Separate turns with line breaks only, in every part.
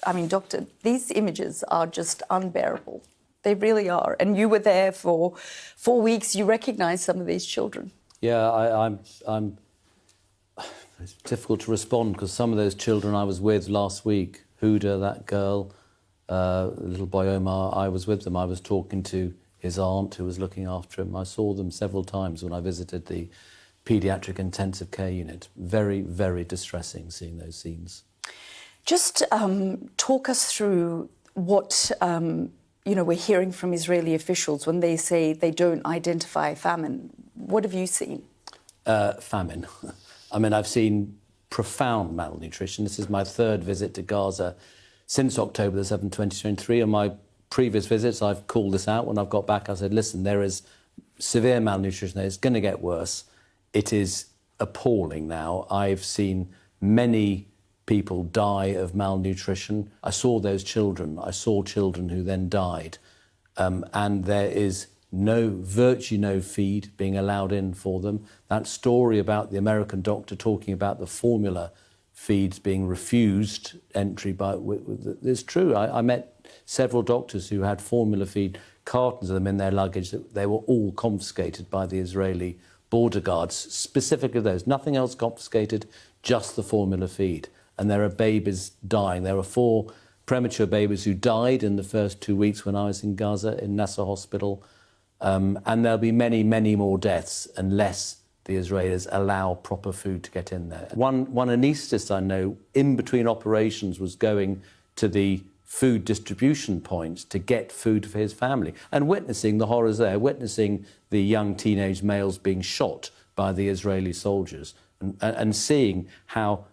I mean, Doctor, these images are just unbearable. They really are. And you were there for 4 weeks. You recognise some of these children.
Yeah, I'm. It's difficult to respond because some of those children I was with last week, Huda, that girl, little boy Omar, I was with them. I was talking to his aunt who was looking after him. I saw them several times when I visited the paediatric intensive care unit. Very, very distressing seeing those scenes.
Just talk us through what we're hearing from Israeli officials when they say they don't identify famine. What have you seen?
Famine. I mean, I've seen profound malnutrition. This is my third visit to Gaza since October the 7th, 2023. On my previous visits, I've called this out. When I've got back, I said, listen, there is severe malnutrition there. It's going to get worse. It is appalling now. I've seen many people die of malnutrition. I saw those children. I saw children who then died. And there is virtually no feed being allowed in for them. That story about the American doctor talking about the formula feeds being refused entry is true. I met several doctors who had formula feed cartons of them in their luggage. They were all confiscated by the Israeli border guards, specifically those. Nothing else confiscated, just the formula feed. And there are babies dying. There were 4 premature babies who died in the first 2 weeks when I was in Gaza, in Nasser Hospital. And there'll be many, many more deaths unless the Israelis allow proper food to get in there. One anaesthetist I know, in between operations, was going to the food distribution points to get food for his family and witnessing the horrors there, witnessing the young teenage males being shot by the Israeli soldiers and seeing how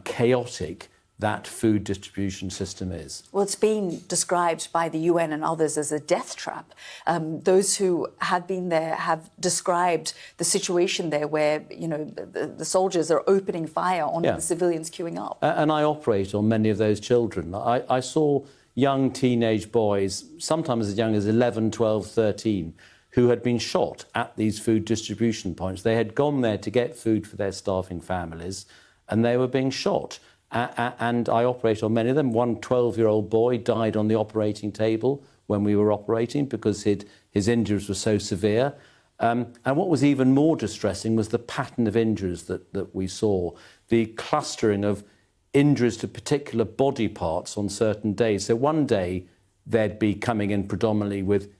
chaotic that food distribution system is.
Well, it's been described by the UN and others as a death trap. Those who have been there have described the situation there where, the soldiers are opening fire on the civilians queuing up.
And I operate on many of those children. I saw young teenage boys, sometimes as young as 11, 12, 13, who had been shot at these food distribution points. They had gone there to get food for their starving families, and they were being shot. And I operate on many of them. One 12-year-old boy died on the operating table when we were operating because his injuries were so severe. And what was even more distressing was the pattern of injuries that we saw, the clustering of injuries to particular body parts on certain days. So one day they'd be coming in predominantly with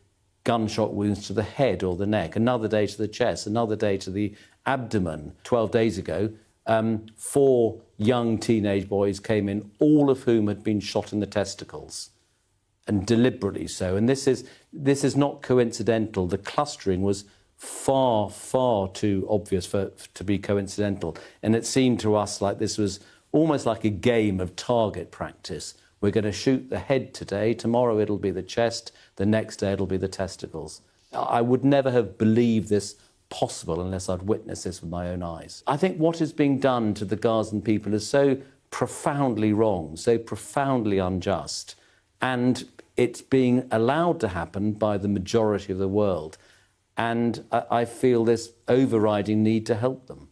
gunshot wounds to the head or the neck, another day to the chest, another day to the abdomen. 12 days ago, 4 young teenage boys came in, all of whom had been shot in the testicles, and deliberately so. And this is not coincidental. The clustering was far, far too obvious to be coincidental. And it seemed to us like this was almost like a game of target practice. We're going to shoot the head today, tomorrow it'll be the chest, the next day it'll be the testicles. I would never have believed this possible unless I'd witnessed this with my own eyes. I think what is being done to the Gazan people is so profoundly wrong, so profoundly unjust, and it's being allowed to happen by the majority of the world. And I feel this overriding need to help them.